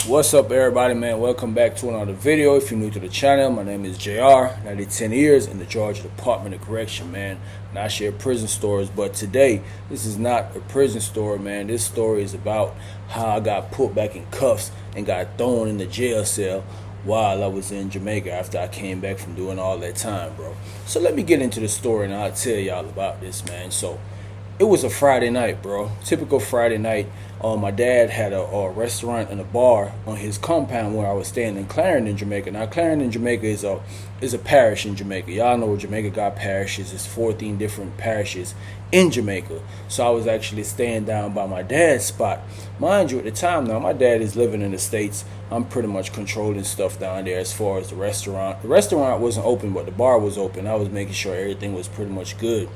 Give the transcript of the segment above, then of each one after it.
What's up, everybody, man? Welcome back to another video. If you're new to the channel, my name is JR, and I did 10 years in the Georgia Department of Correction, man. And I share prison stories, but today, this is not a prison story, man. This story is about how I got put back in cuffs and got thrown in the jail cell while I was in Jamaica after I came back from doing all that time, bro. So let me get into the story, and I'll tell y'all about this, man. So it was a Friday night, bro. Typical Friday night. My dad had a restaurant and a bar on his compound where I was staying in Clarendon, Jamaica. Now, Clarendon, Jamaica is a parish in Jamaica. Y'all know Jamaica got parishes. It's 14 different parishes in Jamaica. So I was actually staying down by my dad's spot. Mind you, at the time now, my dad is living in the States. I'm pretty much controlling stuff down there as far as the restaurant. The restaurant wasn't open, but the bar was open. I was making sure everything was pretty much good.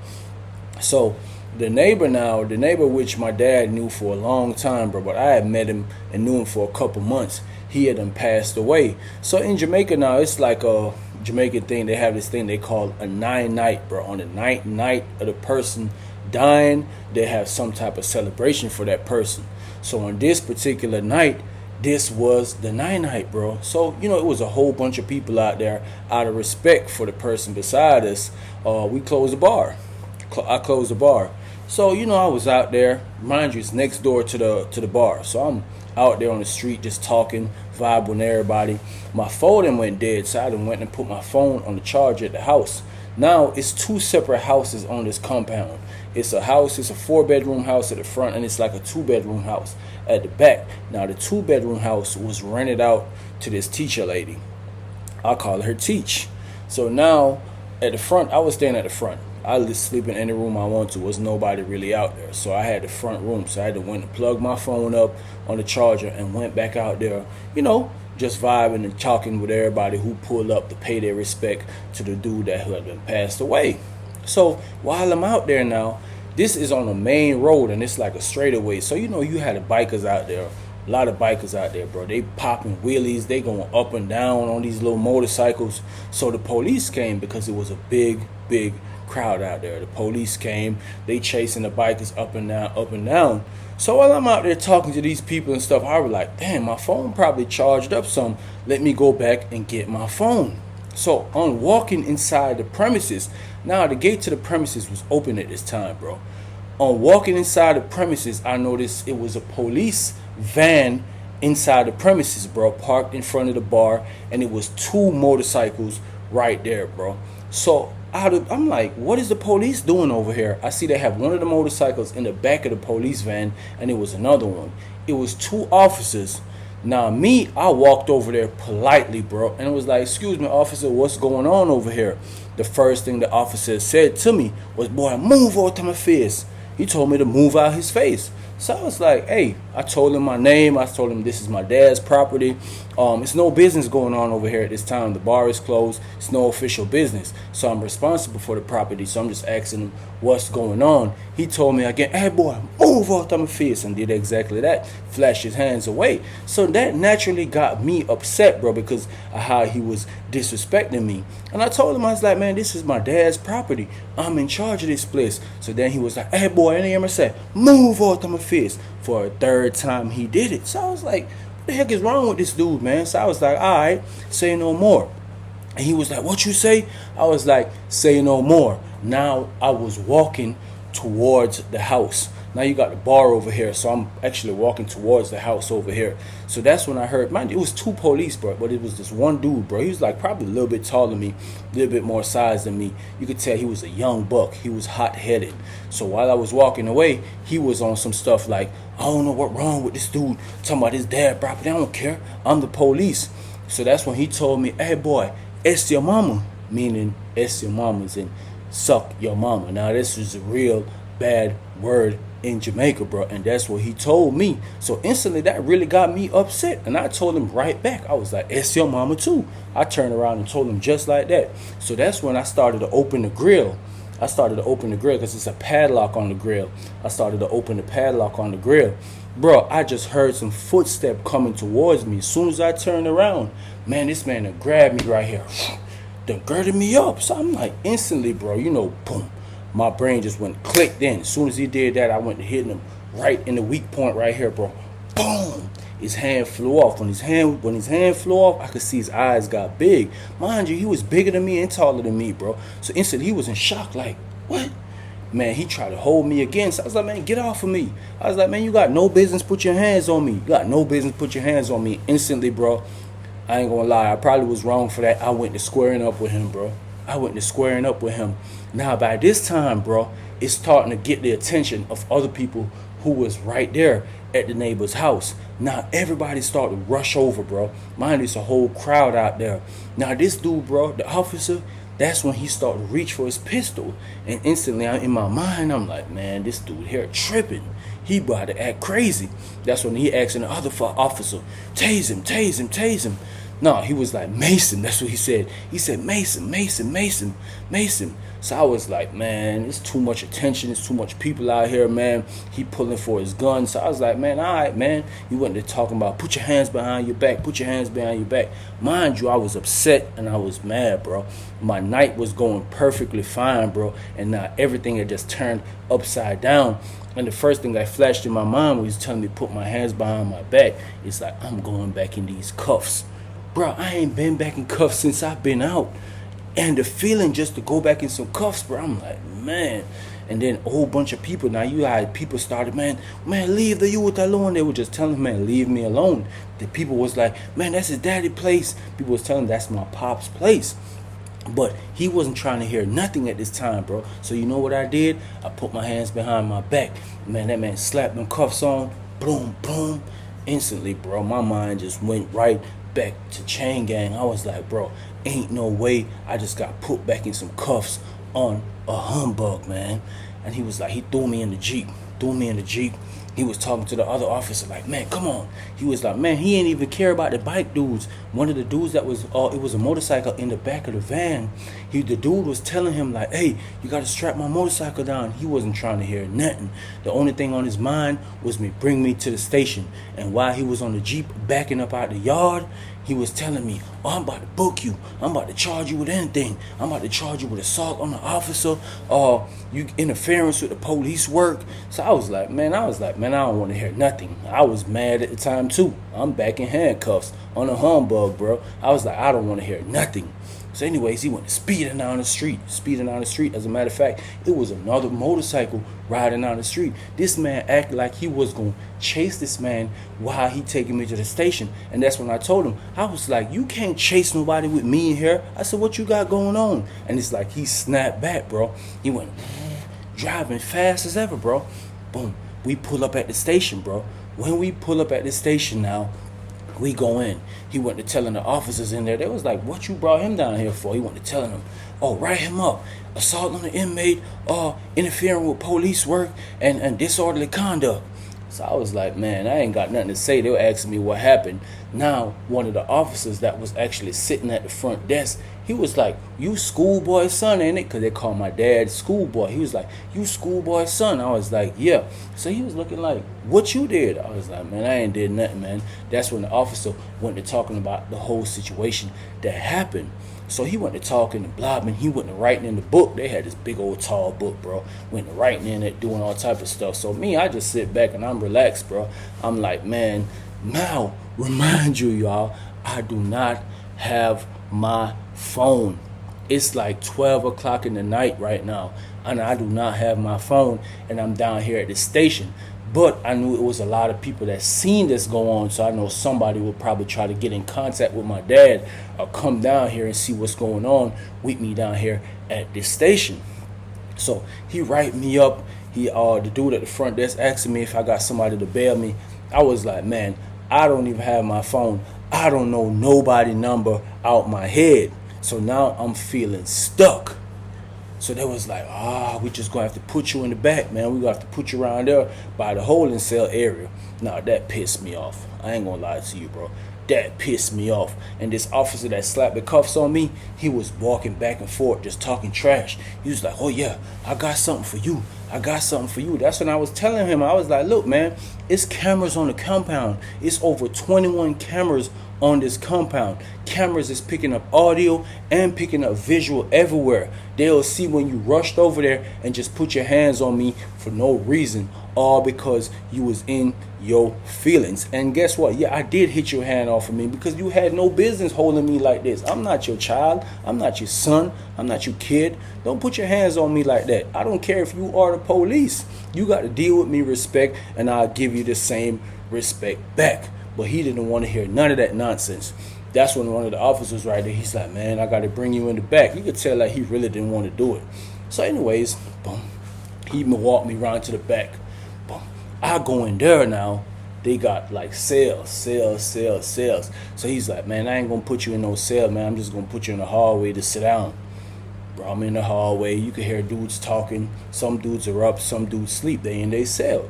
So the neighbor which my dad knew for a long time, bro, but I had met him and knew him for a couple months. He had passed away. So in Jamaica now, it's like a Jamaican thing. They have this thing they call a 9-night, bro. On the 9th night of the person dying, they have some type of celebration for that person. So on this particular night, this was the 9-night, bro. So, it was a whole bunch of people out there. Out of respect for the person beside us, we closed the bar. I closed the bar. So, I was out there. Mind you, it's next door to the bar. So I'm out there on the street just talking, vibing with everybody. My phone went dead, so I went and put my phone on the charger at the house. Now, it's two separate houses on this compound. It's a 4-bedroom house at the front, and it's like a 2-bedroom house at the back. Now, the 2-bedroom house was rented out to this teacher lady. I call her Teach. So now, at the front, I was staying at the front. I was sleeping in any room I wanted to. Was nobody really out there. So I had the front room. So I had to went and plug my phone up on the charger and went back out there, just vibing and talking with everybody who pulled up to pay their respect to the dude that had been passed away. So while I'm out there now, this is on the main road and it's like a straightaway. So, you had the bikers out there. A lot of bikers out there, bro. They popping wheelies. They going up and down on these little motorcycles. So the police came because it was a big crowd out there. The police came. They chasing the bikers up and down. So while I'm out there talking to these people and stuff, I was like, damn, my phone probably charged up some. Let me go back and get my phone. So on walking inside the premises, now the gate to the premises was open at this time, bro. On walking inside the premises, I noticed it was a police van inside the premises, bro, parked in front of the bar, and it was 2 motorcycles right there, bro. So I'm like, what is the police doing over here? I see they have one of the motorcycles in the back of the police van, and it was another one. It was 2 officers. Now me, I walked over there politely, bro, and it was like, excuse me, officer, what's going on over here? The first thing the officer said to me was, boy, move out to my face. He told me to move out his face. So I was like, hey, I told him my name. I told him this is my dad's property. It's no business going on over here at this time. The bar is closed. It's no official business. So I'm responsible for the property. So I'm just asking him what's going on. He told me again, hey, boy, move out of my face, and did exactly that. Flashed his hands away. So that naturally got me upset, bro, because of how he was disrespecting me. And I told him, I was like, man, this is my dad's property. I'm in charge of this place. So then he was like, hey, boy, and I said, move out of my face. For a 3rd time he did it. So I was like, what the heck is wrong with this dude, man? So I was like, all right, say no more. And he was like, what you say? I was like, say no more. Now I was walking towards the house. Now you got the bar over here, so I'm actually walking towards the house over here. So that's when I heard, mind you, it was 2 police, bro, but it was this one dude, bro. He was like probably a little bit taller than me, a little bit more size than me. You could tell he was a young buck. He was hot-headed. So while I was walking away, he was on some stuff like, I don't know what wrong with this dude, talking about his dad property. I don't care. I'm the police. So that's when he told me, hey, boy, it's your mama, meaning it's your mama's and suck your mama. Now, this is a real bad word in Jamaica, bro, and that's what he told me. So instantly that really got me upset, and I told him right back. I was like, it's your mama too. I turned around and told him just like that. So that's when I started to open the grill. Because it's a padlock on the grill. I started to open the padlock on the grill. Bro, I just heard some footstep coming towards me. As soon as I turned around, man, this man done grabbed me right here. Done girded me up. So I'm like, instantly, bro, boom. My brain just went clicked in. As soon as he did that, I went to hitting him right in the weak point right here, bro. Boom. his hand flew off. When his hand flew off, I could see his eyes got big. Mind you, he was bigger than me and taller than me, bro. So instantly he was in shock, like, what? Man, he tried to hold me again. So I was like, man, get off of me. I was like, man, you got no business put your hands on me. You got no business put your hands on me. Instantly, bro, I ain't gonna lie, I probably was wrong for that. I went to squaring up with him, bro. Now, by this time, bro, it's starting to get the attention of other people who was right there at the neighbor's house. Now, everybody started to rush over, bro. Mind you, it's a whole crowd out there. Now, this dude, bro, the officer, that's when he started to reach for his pistol. And instantly, in my mind, I'm like, man, this dude here tripping. He about to act crazy. That's when he asked the other officer, tase him, tase him, tase him. No, he was like, Mason. That's what he said. He said, Mason, Mason, Mason, Mason. So I was like, man, it's too much attention. It's too much people out here, man. He pulling for his gun. So I was like, man, all right, man. He went there talking about, put your hands behind your back. Put your hands behind your back. Mind you, I was upset and I was mad, bro. My night was going perfectly fine, bro. And now everything had just turned upside down. And the first thing that flashed in my mind was telling me to put my hands behind my back. It's like, I'm going back in these cuffs. Bro, I ain't been back in cuffs since I've been out. And the feeling just to go back in some cuffs, bro, I'm like, man. And then a whole bunch of people, now you had people started, man, leave the youth alone. They were just telling him, man, leave me alone. The people was like, man, that's his daddy's place. People was telling him that's my pop's place. But he wasn't trying to hear nothing at this time, bro. So you know what I did? I put my hands behind my back. Man, that man slapped them cuffs on. Boom, boom. Instantly, bro, my mind just went right back to chain gang. I was like, bro, ain't no way I just got put back in some cuffs on a humbug, man. And he was like, he threw me in the Jeep. He was talking to the other officer like, man, come on. He was like, man, he ain't even care about the bike dudes. One of the dudes that was, it was a motorcycle in the back of the van. The dude was telling him like, hey, you got to strap my motorcycle down. He wasn't trying to hear nothing. The only thing on his mind was bring me to the station. And while he was on the Jeep backing up out the yard, he was telling me, oh, I'm about to book you. I'm about to charge you with anything. I'm about to charge you with assault on the officer, you interference with the police work. So I was like, man, I don't want to hear nothing. I was mad at the time too. I'm back in handcuffs on a humbug, bro. I was like, I don't want to hear nothing. So anyways, he went speeding down the street. As a matter of fact, it was another motorcycle riding down the street. This man acted like he was going to chase this man while he taking me to the station. And that's when I told him, I was like, you can't chase nobody with me in here. I said, what you got going on? And it's like he snapped back, bro. He went driving fast as ever, bro. Boom. We pull up at the station, bro. When we pull up at the station now, we go in. He went to telling the officers in there. They was like, what you brought him down here for? He went to telling them, oh, write him up. Assault on the inmate, interfering with police work, and disorderly conduct. So I was like, man, I ain't got nothing to say. They were asking me what happened. Now, one of the officers that was actually sitting at the front desk, he was like, you schoolboy son, ain't it? Because they call my dad schoolboy. He was like, you schoolboy son. I was like, yeah. So he was looking like, what you did? I was like, man, I ain't did nothing, man. That's when the officer went to talking about the whole situation that happened. So he went to talking to Blobman. He went to writing in the book. They had this big old tall book, bro. Went to writing in it, doing all type of stuff. So me, I just sit back and I'm relaxed, bro. I'm like, man, now remind you, y'all, I do not have my phone. It's like 12 o'clock in the night right now, and I do not have my phone, and I'm down here at the station. But I knew it was a lot of people that seen this go on, so I know somebody will probably try to get in contact with my dad or come down here and see what's going on with me down here at this station. So he write me up. The dude at the front desk asking me if I got somebody to bail me. I was like, man, I don't even have my phone. I don't know nobody number out my head. So now I'm feeling stuck. So they was like, we just gonna have to put you in the back, man. We gonna have to put you around there by the holding cell area. Now that pissed me off. I ain't gonna lie to you, bro. That pissed me off. And this officer that slapped the cuffs on me, he was walking back and forth, just talking trash. He was like, oh yeah, I got something for you. That's when I was telling him, I was like, look, man, it's cameras on the compound. It's over 21 cameras on this compound. Cameras is picking up audio and picking up visual everywhere. They'll see when you rushed over there and just put your hands on me for no reason, all because you was in your feelings. And guess what? Yeah, I did hit your hand off of me because you had no business holding me like this. I'm not your child. I'm not your son. I'm not your kid. Don't put your hands on me like that. I don't care if you are the police. You got to deal with me respect, and I'll give you the same respect back. But he didn't want to hear none of that nonsense. That's when one of the officers right there, he's like, man, I got to bring you in the back. You could tell like he really didn't want to do it. So anyways, boom, he walked me around to the back. Boom. I go in there now. They got like cells. So he's like, man, I ain't going to put you in no cell, man. I'm just going to put you in the hallway to sit down. Bro, I'm in the hallway. You can hear dudes talking. Some dudes are up. Some dudes sleep. They in their cell.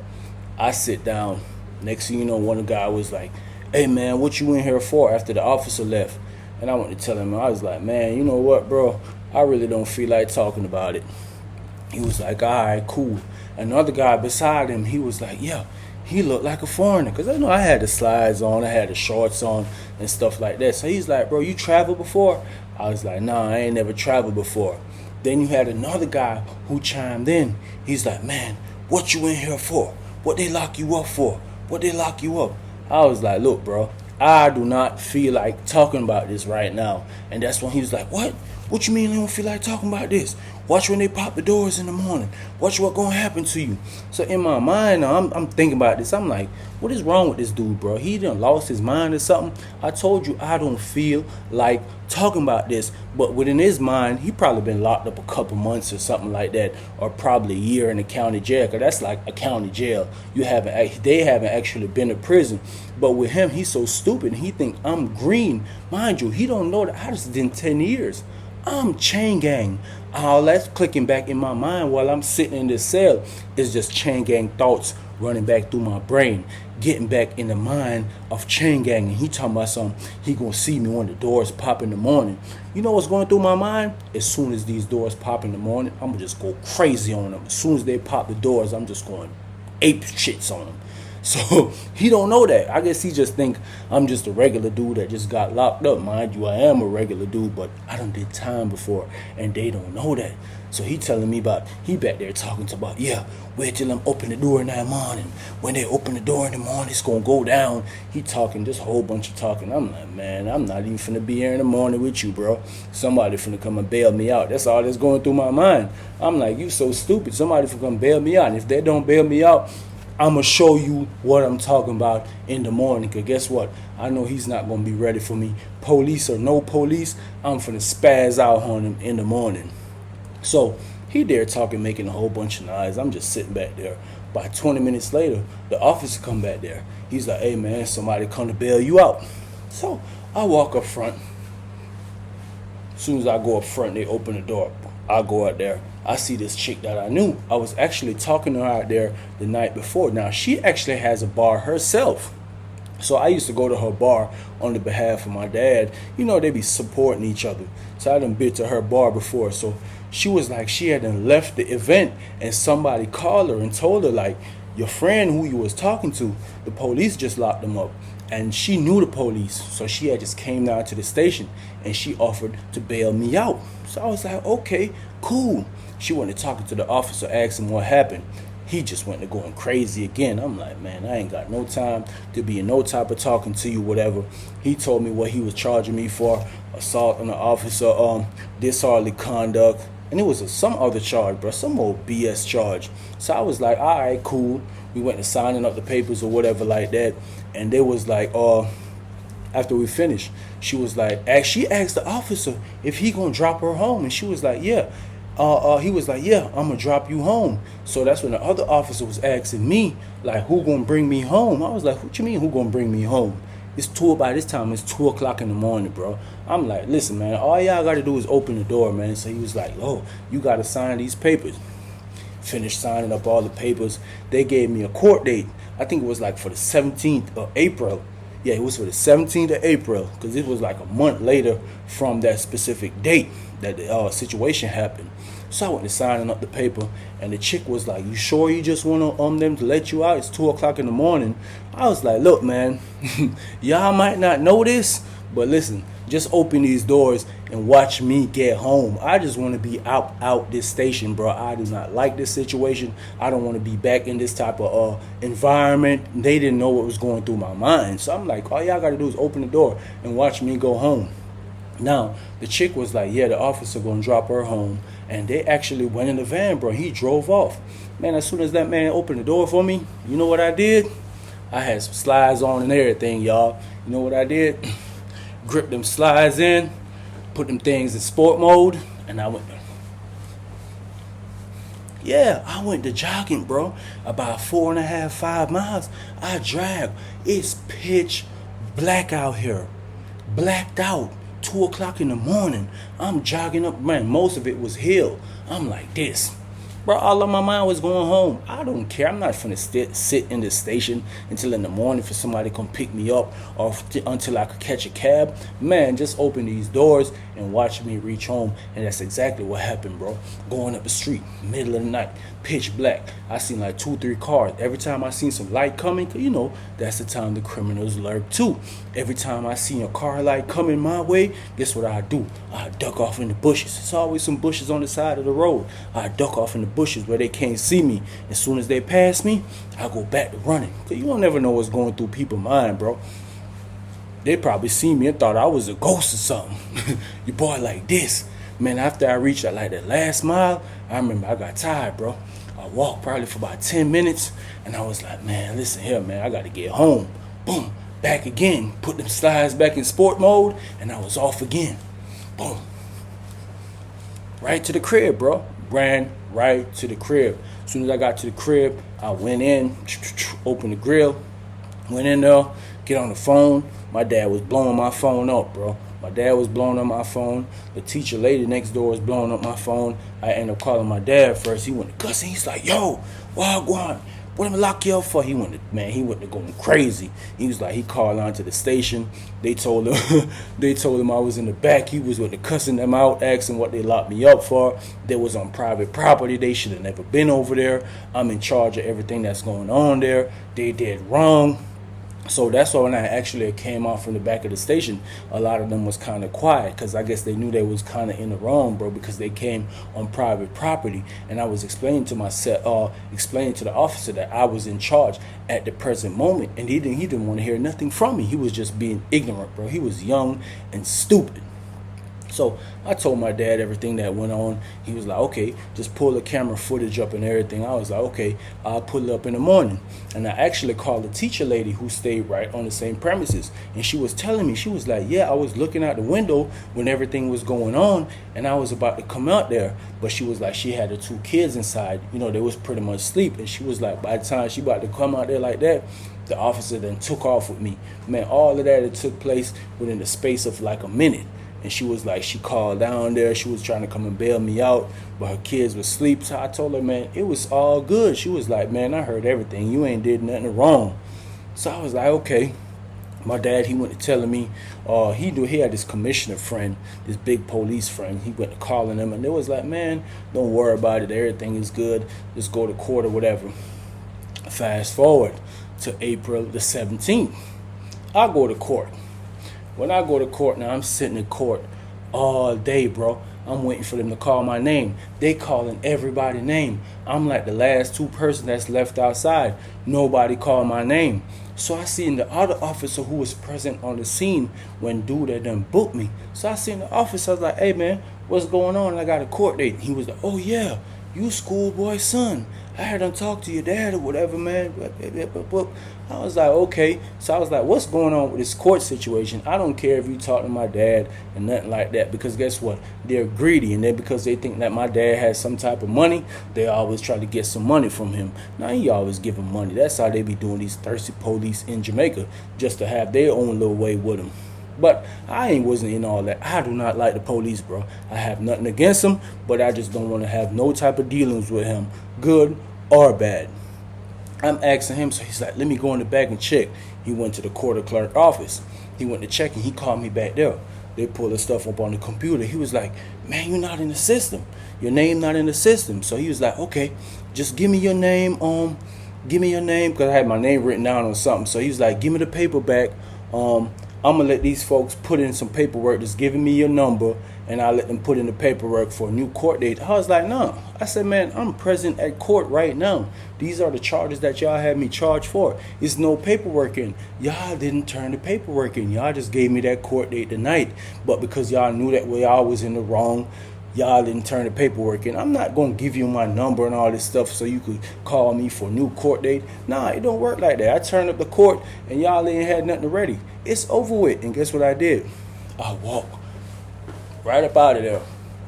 I sit down. Next thing you know, one guy was like, hey, man, what you in here for after the officer left? And I went to tell him, I was like, man, you know what, bro? I really don't feel like talking about it. He was like, all right, cool. Another guy beside him, he was like, yeah, he looked like a foreigner. Because I know I had the slides on, I had the shorts on and stuff like that. So he's like, bro, you traveled before? I was like, nah, I ain't never traveled before. Then you had another guy who chimed in. He's like, man, what you in here for? What they lock you up for? What they lock you up? I was like, look, bro, I do not feel like talking about this right now. And that's when he was like, what? What you mean you don't feel like talking about this? Watch when they pop the doors in the morning. Watch what's going to happen to you. So in my mind, I'm thinking about this. I'm like, what is wrong with this dude, bro? He done lost his mind or something. I told you I don't feel like talking about this. But within his mind, he probably been locked up a couple months or something like that. Or probably a year in the county jail. Because that's like a county jail. They haven't actually been to prison. But with him, he's so stupid. He think I'm green. Mind you, he don't know that I just did 10 years. I'm chain gang. All that's clicking back in my mind while I'm sitting in this cell is just chain gang thoughts running back through my brain, getting back in the mind of chain gang. And he talking about something, he gonna see me when the doors pop in the morning. You know what's going through my mind? As soon as these doors pop in the morning, I'm gonna just go crazy on them. As soon as they pop the doors, I'm just going ape shits on them. So he don't know that. I guess he just think I'm just a regular dude that just got locked up. Mind you, I am a regular dude, but I done did time before, and they don't know that. So he telling me about, he back there talking about, yeah, wait till them open the door in that morning. When they open the door in the morning, it's gonna go down. He talking this whole bunch of talking. I'm like, man, I'm not even finna be here in the morning with you, bro. Somebody finna come and bail me out. That's all that's going through my mind. I'm like, you so stupid. Somebody finna come bail me out. And if they don't bail me out, I'm going to show you what I'm talking about in the morning. Because guess what? I know he's not going to be ready for me. Police or no police, I'm finna spaz out on him in the morning. So he there talking, making a whole bunch of noise. I'm just sitting back there. By 20 minutes later, the officer come back there. He's like, hey, man, somebody come to bail you out. So I walk up front. As soon as I go up front, they open the door. I go out there. I see this chick that I knew. I was actually talking to her out there the night before. Now, she actually has a bar herself. So I used to go to her bar on the behalf of my dad. You know, they be supporting each other. So I done been to her bar before. So she was like, she had done left the event and somebody called her and told her, like, your friend who you was talking to, the police just locked him up. And she knew the police. So she had just came down to the station and she offered to bail me out. So I was like, okay, cool. She went to talking to the officer, asked him what happened. He just went to going crazy again. I'm like, man, I ain't got no time to be in no type of talking to you, whatever. He told me what he was charging me for, assault on an officer, disorderly conduct. And it was some other charge, bro, some old BS charge. So I was like, all right, cool. We went to signing up the papers or whatever like that. And they was like, after we finished, she was like, she asked the officer if he gonna drop her home. And she was like, yeah. He was like, yeah, I'm gonna drop you home. So that's when the other officer was asking me, like, who gonna bring me home? I was like, what you mean who gonna bring me home? By this time, it's 2 o'clock in the morning, bro. I'm like, listen, man, all y'all gotta do is open the door, man. So he was like, oh, you gotta sign these papers. Finished signing up all the papers. They gave me a court date. I think it was like for the 17th of April. Yeah, it was for the 17th of April, because it was like a month later from that specific date that the situation happened. So I went to signing up the paper, and the chick was like, you sure you just want them to let you out? It's 2 o'clock in the morning. I was like, look, man, y'all might not know this, but listen, Just open these doors and watch me get home. I just want to be out this station, bro. I do not like this situation. I don't want to be back in this type of environment. They didn't know what was going through my mind. So I'm like, all y'all got to do is open the door and watch me go home. Now, the chick was like, yeah, the officer going to drop her home. And they actually went in the van, bro. He drove off. Man, as soon as that man opened the door for me, you know what I did? I had some slides on and everything, y'all. You know what I did? Grip them slides in, put them things in sport mode, and I went. Yeah, I went to jogging, bro. About 4.5, 5 miles. I dragged. It's pitch black out here. Blacked out. 2 o'clock in the morning. I'm jogging up, man. Most of it was hill. I'm like this. Bro, all of my mind was going home. I don't care. I'm not finna sit in the station until in the morning for somebody to come pick me up or until I could catch a cab. Man, just open these doors and watch me reach home. And that's exactly what happened, bro. Going up the street, middle of the night, pitch black. I seen like 2-3 cars. Every time I seen some light coming, cause you know, that's the time the criminals lurk too. Every time I see a car light coming my way, guess what I do? I duck off in the bushes. There's always some bushes on the side of the road. I duck off in the bushes where they can't see me. As soon as they pass me, I go back to running. Cause you don't never know what's going through people's mind, bro. They probably see me and thought I was a ghost or something. Your boy like this. Man, after I reached like that last mile, I remember I got tired, bro. I walked probably for about 10 minutes, and I was like, man, listen here, man, I got to get home. Boom, back again. Put them slides back in sport mode, and I was off again. Boom. Right to the crib, bro. Ran right to the crib. As soon as I got to the crib, I went in, opened the grill, went in there, get on the phone. My dad was blowing my phone up, bro. My dad was blowing up my phone. The teacher lady next door was blowing up my phone. I ended up calling my dad first. He went to cussing. He's like, yo, Wagwan, what am I lock you up for? He went to going crazy. He was like, he called on to the station. They told him I was in the back. He was with the cussing them out, asking what they locked me up for. They was on private property. They should have never been over there. I'm in charge of everything that's going on there. They did wrong. So that's why when I actually came out from the back of the station, a lot of them was kind of quiet because I guess they knew they was kind of in the wrong, bro, because they came on private property. And I was explaining to the officer that I was in charge at the present moment, and he didn't want to hear nothing from me. He was just being ignorant, bro. He was young and stupid. So I told my dad everything that went on. He was like, okay, just pull the camera footage up and everything. I was like, okay, I'll pull it up in the morning. And I actually called the teacher lady who stayed right on the same premises. And she was telling me, she was like, yeah, I was looking out the window when everything was going on, and I was about to come out there. But she was like, she had the 2 kids inside. You know, they was pretty much asleep. And she was like, by the time she about to come out there like that, the officer then took off with me. Man, all of that, it took place within the space of like a minute. And she was like, she called down there. She was trying to come and bail me out, but her kids were asleep. So I told her, man, it was all good. She was like, man, I heard everything. You ain't did nothing wrong. So I was like, okay. My dad, he went to telling me, he had this commissioner friend, this big police friend. He went to calling him, and they was like, man, don't worry about it. Everything is good. Just go to court or whatever. Fast forward to April the 17th. I go to court. When I go to court now, I'm sitting in court all day, bro. I'm waiting for them to call my name. They calling everybody's name. I'm like the last 2 person that's left outside. Nobody called my name. So I seen the other officer who was present on the scene when dude had done booked me. So I seen the officer. I was like, hey, man, what's going on? I got a court date. He was like, oh, yeah, you schoolboy son. I had him talk to your dad or whatever, man. I was like, okay. So I was like, what's going on with this court situation? I don't care if you talk to my dad and nothing like that, because guess what? They're greedy, and because they think that my dad has some type of money, they always try to get some money from him. Now, he always give him money. That's how they be doing these thirsty police in Jamaica, just to have their own little way with them. But wasn't in all that. I do not like the police, bro. I have nothing against them, but I just don't want to have no type of dealings with him, good or bad. I'm asking him, so he's like, let me go in the back and check. He went to the court clerk office. He went to check, and he called me back there. They pulled the stuff up on the computer. He was like, man, you're not in the system. Your name not in the system. So he was like, okay, just give me your name. Give me your name, because I had my name written down on something. So he was like, give me the paper back. I'm gonna let these folks put in some paperwork that's giving me your number, and I let them put in the paperwork for a new court date. I was like, no. I said, man, I'm present at court right now. These are the charges that y'all had me charged for. It's no paperwork in. Y'all didn't turn the paperwork in. Y'all just gave me that court date tonight. But because y'all knew that y'all was in the wrong, y'all didn't turn the paperwork in. I'm not going to give you my number and all this stuff so you could call me for a new court date. Nah, it don't work like that. I turned up the court and y'all ain't had nothing ready. It's over with. And guess what I did? I walked right up out of there,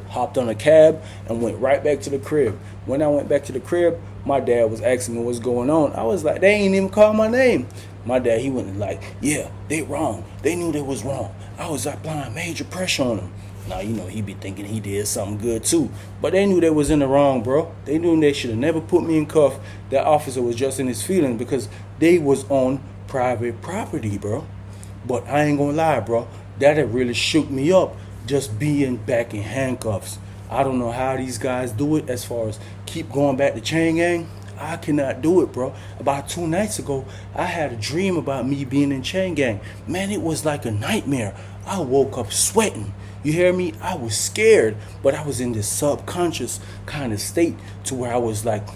hopped on a cab, and went right back to the crib. When I went back to the crib, my dad was asking me what's going on. I was like, they ain't even called my name. My dad, he went like, yeah, they wrong. They knew they was wrong. I was applying major pressure on them. Now, you know, he be thinking he did something good too. But they knew they was in the wrong, bro. They knew they should have never put me in cuff. That officer was just in his feelings because they was on private property, bro. But I ain't gonna lie, bro. That had really shook me up, just being back in handcuffs. I don't know how these guys do it as far as keep going back to chain gang. I cannot do it, bro. About 2 nights ago, I had a dream about me being in chain gang. Man, it was like a nightmare. I woke up sweating. You hear me? I was scared, but I was in this subconscious kind of state to where I was like,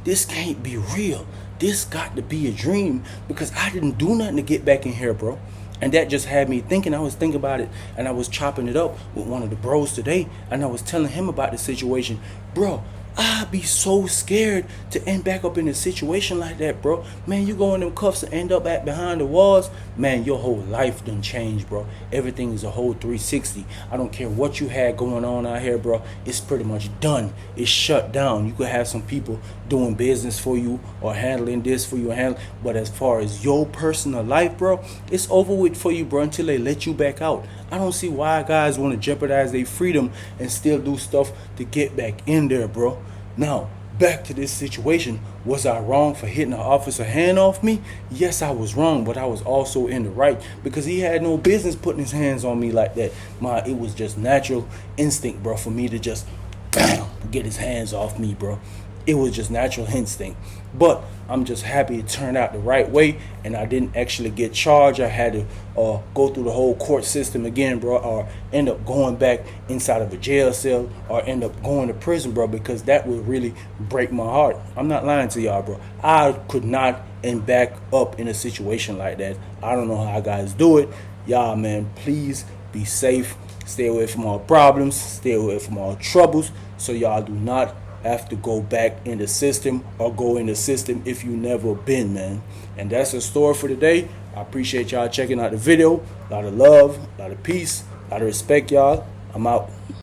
this can't be real. This got to be a dream because I didn't do nothing to get back in here, bro. And that just had me thinking. I was thinking about it, and I was chopping it up with one of the bros today, and I was telling him about the situation. Bro, I'd be so scared to end back up in a situation like that, bro. Man, you go in them cuffs and end up at behind the walls, man, your whole life done changed, bro. Everything is a whole 360. I don't care what you had going on out here, bro. It's pretty much done. It's shut down. You could have some people doing business for you or handling this for you, but as far as your personal life, bro, it's over with for you, bro, until they let you back out. I don't see why guys want to jeopardize their freedom and still do stuff to get back in there, bro. Now, back to this situation. Was I wrong for hitting the officer hand off me? Yes, I was wrong, but I was also in the right because he had no business putting his hands on me like that. It was just natural instinct, bro, for me to just bam, get his hands off me, bro. It was just natural instinct. But I'm just happy it turned out the right way and I didn't actually get charged. I had to go through the whole court system again, bro, or end up going back inside of a jail cell or end up going to prison, bro, because that would really break my heart. I'm not lying to y'all, bro. I could not end back up in a situation like that. I don't know how guys do it. Y'all, man, please be safe. Stay away from all problems. Stay away from all troubles so y'all do not have to go back in the system or go in the system if you never been, man. And that's the story for today. I appreciate y'all checking out the video. A lot of love, a lot of peace, a lot of respect, y'all. I'm out.